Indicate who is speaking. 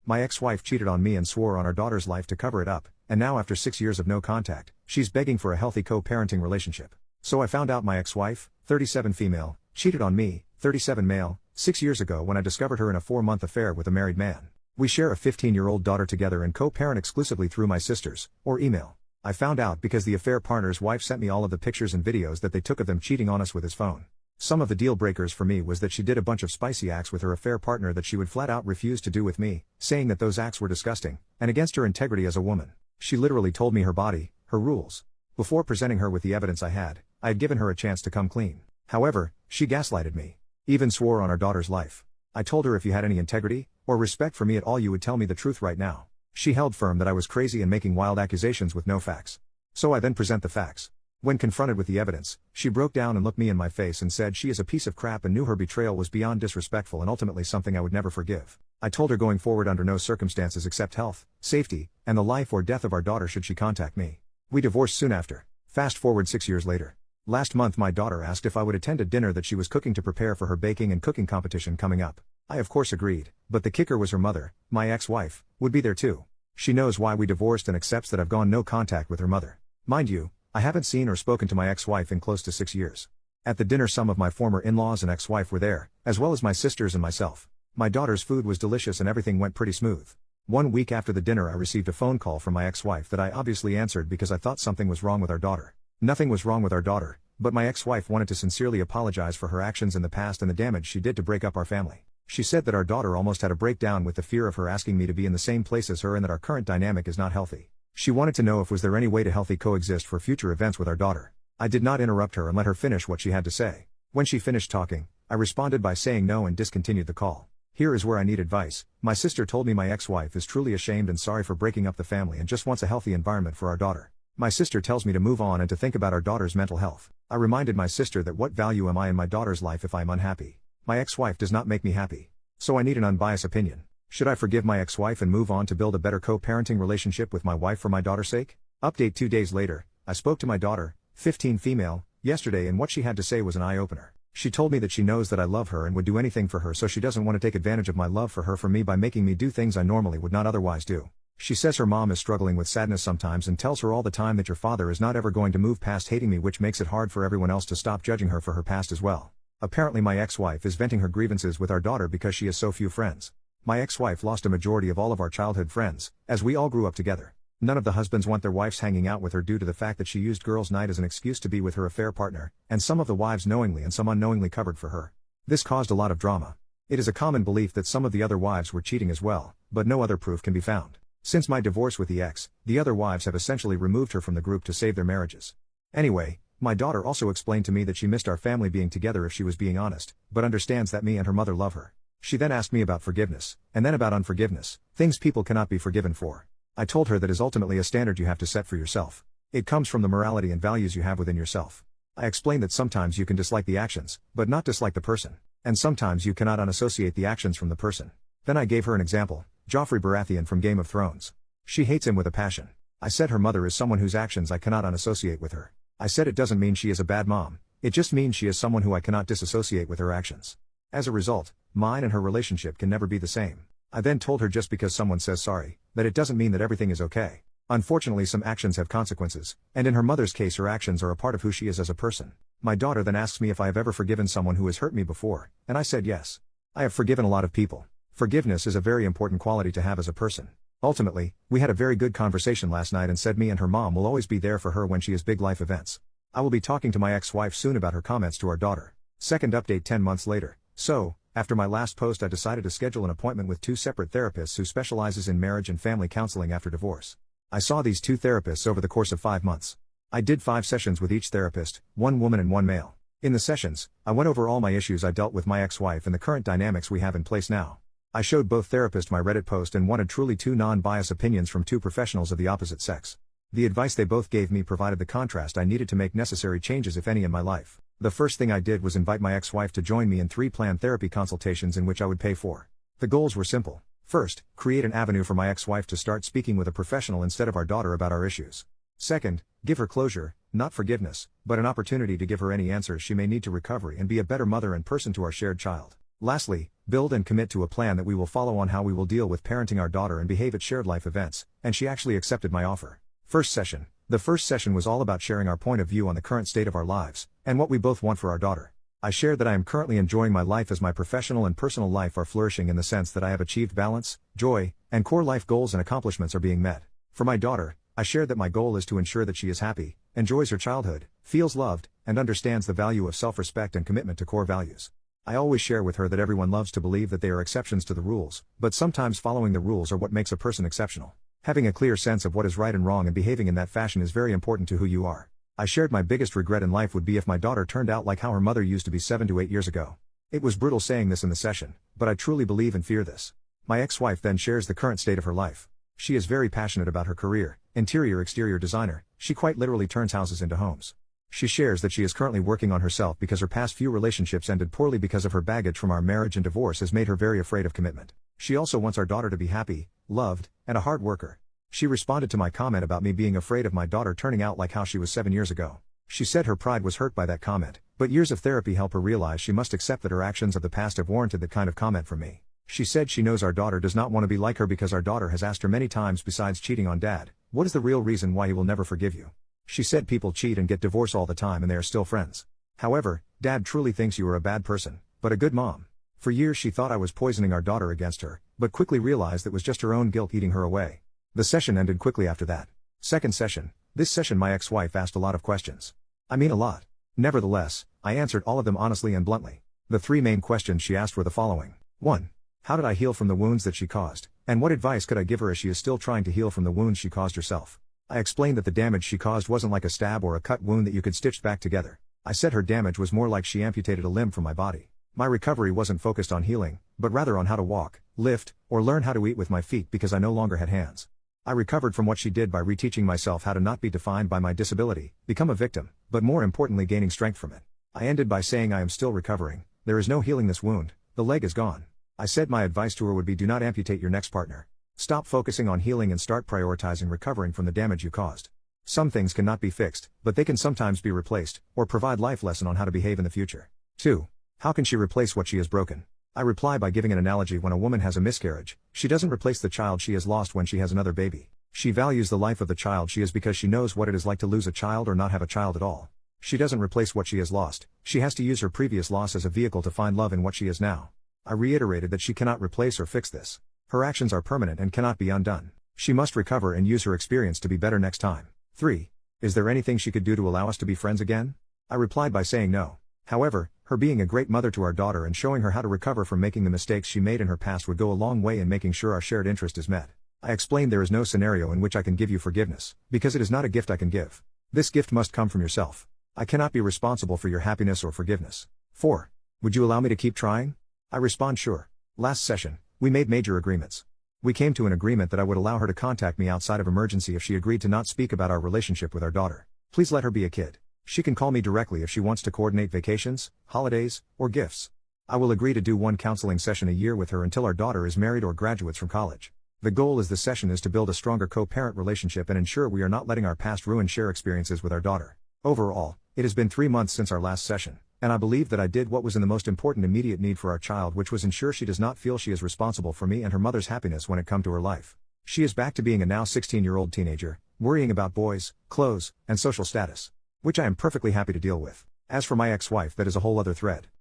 Speaker 1: My ex-wife cheated on me and swore on our daughter's life to cover it up, and now after 6 years of no contact, she's begging for a healthy co-parenting relationship. So I found out my ex-wife, 37 female, cheated on me, 37 male, 6 years ago when I discovered her in a 4-month affair with a married man. We share a 15-year-old daughter together and co-parent exclusively through my sisters, or email. I found out because the affair partner's wife sent me all of the pictures and videos that they took of them cheating on us with his phone. Some of the deal breakers for me was that she did a bunch of spicy acts with her affair partner that she would flat out refuse to do with me, saying that those acts were disgusting, and against her integrity as a woman. She literally told me her body, her rules. Before presenting her with the evidence I had given her a chance to come clean. However, she gaslighted me. Even swore on our daughter's life. I told her if you had any integrity, or respect for me at all you would tell me the truth right now. She held firm that I was crazy and making wild accusations with no facts. So I then present the facts. When confronted with the evidence, she broke down and looked me in my face and said she is a piece of crap and knew her betrayal was beyond disrespectful and ultimately something I would never forgive. I told her going forward under no circumstances except health, safety, and the life or death of our daughter should she contact me. We divorced soon after. Fast forward 6 years later. Last month my daughter asked if I would attend a dinner that she was cooking to prepare for her baking and cooking competition coming up. I of course agreed, but the kicker was her mother, my ex-wife, would be there too. She knows why we divorced and accepts that I've gone no contact with her mother. Mind you, I haven't seen or spoken to my ex-wife in close to 6 years. At the dinner some of my former in-laws and ex-wife were there, as well as my sisters and myself. My daughter's food was delicious and everything went pretty smooth. 1 week after the dinner I received a phone call from my ex-wife that I obviously answered because I thought something was wrong with our daughter. Nothing was wrong with our daughter, but my ex-wife wanted to sincerely apologize for her actions in the past and the damage she did to break up our family. She said that our daughter almost had a breakdown with the fear of her asking me to be in the same place as her and that our current dynamic is not healthy. She wanted to know if was there any way to healthy coexist for future events with our daughter. I did not interrupt her and let her finish what she had to say. When she finished talking, I responded by saying no and discontinued the call. Here is where I need advice. My sister told me my ex-wife is truly ashamed and sorry for breaking up the family and just wants a healthy environment for our daughter. My sister tells me to move on and to think about our daughter's mental health. I reminded my sister that what value am I in my daughter's life if I am unhappy? My ex-wife does not make me happy. So I need an unbiased opinion. Should I forgive my ex-wife and move on to build a better co-parenting relationship with my wife for my daughter's sake? Update 2 days later, I spoke to my daughter, 15 female, yesterday and what she had to say was an eye-opener. She told me that she knows that I love her and would do anything for her so she doesn't want to take advantage of my love for her for me by making me do things I normally would not otherwise do. She says her mom is struggling with sadness sometimes and tells her all the time that your father is not ever going to move past hating me, which makes it hard for everyone else to stop judging her for her past as well. Apparently my ex-wife is venting her grievances with our daughter because she has so few friends. My ex-wife lost a majority of all of our childhood friends, as we all grew up together. None of the husbands want their wives hanging out with her due to the fact that she used girls' night as an excuse to be with her affair partner, and some of the wives knowingly and some unknowingly covered for her. This caused a lot of drama. It is a common belief that some of the other wives were cheating as well, but no other proof can be found. Since my divorce with the ex, the other wives have essentially removed her from the group to save their marriages. Anyway, my daughter also explained to me that she missed our family being together if she was being honest, but understands that me and her mother love her. She then asked me about forgiveness, and then about unforgiveness, things people cannot be forgiven for. I told her that is ultimately a standard you have to set for yourself. It comes from the morality and values you have within yourself. I explained that sometimes you can dislike the actions, but not dislike the person, and sometimes you cannot unassociate the actions from the person. Then I gave her an example. Joffrey Baratheon from Game of Thrones. She hates him with a passion. I said her mother is someone whose actions I cannot unassociate with her. I said it doesn't mean she is a bad mom, it just means she is someone who I cannot disassociate with her actions. As a result, mine and her relationship can never be the same. I then told her just because someone says sorry, that it doesn't mean that everything is okay. Unfortunately some actions have consequences, and in her mother's case her actions are a part of who she is as a person. My daughter then asks me if I have ever forgiven someone who has hurt me before, and I said yes. I have forgiven a lot of people. Forgiveness is a very important quality to have as a person. Ultimately, we had a very good conversation last night and said me and her mom will always be there for her when she has big life events. I will be talking to my ex-wife soon about her comments to our daughter. Second update 10 months later. So, after my last post I decided to schedule an appointment with 2 separate therapists who specializes in marriage and family counseling after divorce. I saw these 2 therapists over the course of 5 months. I did 5 sessions with each therapist, 1 woman and 1 male. In the sessions, I went over all my issues I dealt with my ex-wife and the current dynamics we have in place now. I showed both therapists my Reddit post and wanted truly 2 non-biased opinions from 2 professionals of the opposite sex. The advice they both gave me provided the contrast I needed to make necessary changes if any in my life. The first thing I did was invite my ex-wife to join me in 3 planned therapy consultations in which I would pay for. The goals were simple. First, create an avenue for my ex-wife to start speaking with a professional instead of our daughter about our issues. Second, give her closure, not forgiveness, but an opportunity to give her any answers she may need to recovery and be a better mother and person to our shared child. Lastly, build and commit to a plan that we will follow on how we will deal with parenting our daughter and behave at shared life events, and she actually accepted my offer. First session. The first session was all about sharing our point of view on the current state of our lives, and what we both want for our daughter. I shared that I am currently enjoying my life as my professional and personal life are flourishing in the sense that I have achieved balance, joy, and core life goals and accomplishments are being met. For my daughter, I shared that my goal is to ensure that she is happy, enjoys her childhood, feels loved, and understands the value of self-respect and commitment to core values. I always share with her that everyone loves to believe that they are exceptions to the rules, but sometimes following the rules are what makes a person exceptional. Having a clear sense of what is right and wrong and behaving in that fashion is very important to who you are. I shared my biggest regret in life would be if my daughter turned out like how her mother used to be 7 to 8 years ago. It was brutal saying this in the session, but I truly believe and fear this. My ex-wife then shares the current state of her life. She is very passionate about her career, interior-exterior designer. She quite literally turns houses into homes. She shares that she is currently working on herself because her past few relationships ended poorly because of her baggage from our marriage, and divorce has made her very afraid of commitment. She also wants our daughter to be happy, loved, and a hard worker. She responded to my comment about me being afraid of my daughter turning out like how she was 7 years ago. She said her pride was hurt by that comment, but years of therapy help her realize she must accept that her actions of the past have warranted that kind of comment from me. She said she knows our daughter does not want to be like her because our daughter has asked her many times, besides cheating on dad, what is the real reason why he will never forgive you? She said people cheat and get divorced all the time and they are still friends. However, dad truly thinks you are a bad person, but a good mom. For years she thought I was poisoning our daughter against her, but quickly realized that was just her own guilt eating her away. The session ended quickly after that. Second session. This session my ex-wife asked a lot of questions. I mean a lot. Nevertheless, I answered all of them honestly and bluntly. The 3 main questions she asked were the following. 1. How did I heal from the wounds that she caused, and what advice could I give her as she is still trying to heal from the wounds she caused herself? I explained that the damage she caused wasn't like a stab or a cut wound that you could stitch back together. I said her damage was more like she amputated a limb from my body. My recovery wasn't focused on healing, but rather on how to walk, lift, or learn how to eat with my feet because I no longer had hands. I recovered from what she did by reteaching myself how to not be defined by my disability, become a victim, but more importantly gaining strength from it. I ended by saying I am still recovering, there is no healing this wound, the leg is gone. I said my advice to her would be do not amputate your next partner. Stop focusing on healing and start prioritizing recovering from the damage you caused. Some things cannot be fixed, but they can sometimes be replaced, or provide life lesson on how to behave in the future. 2. How can she replace what she has broken? I reply by giving an analogy. When a woman has a miscarriage, she doesn't replace the child she has lost when she has another baby. She values the life of the child she is because she knows what it is like to lose a child or not have a child at all. She doesn't replace what she has lost, she has to use her previous loss as a vehicle to find love in what she is now. I reiterated that she cannot replace or fix this. Her actions are permanent and cannot be undone. She must recover and use her experience to be better next time. 3. Is there anything she could do to allow us to be friends again? I replied by saying no. However, her being a great mother to our daughter and showing her how to recover from making the mistakes she made in her past would go a long way in making sure our shared interest is met. I explained there is no scenario in which I can give you forgiveness, because it is not a gift I can give. This gift must come from yourself. I cannot be responsible for your happiness or forgiveness. 4. Would you allow me to keep trying? I respond sure. Last session, we made major agreements. We came to an agreement that I would allow her to contact me outside of emergency if she agreed to not speak about our relationship with our daughter. Please let her be a kid. She can call me directly if she wants to coordinate vacations, holidays, or gifts. I will agree to do 1 counseling session a year with her until our daughter is married or graduates from college. The goal is the session is to build a stronger co-parent relationship and ensure we are not letting our past ruin share experiences with our daughter. Overall, it has been 3 months since our last session, and I believe that I did what was in the most important immediate need for our child, which was ensure she does not feel she is responsible for me and her mother's happiness when it comes to her life. She is back to being a now 16-year-old teenager, worrying about boys, clothes, and social status, which I am perfectly happy to deal with. As for my ex-wife, that is a whole other thread.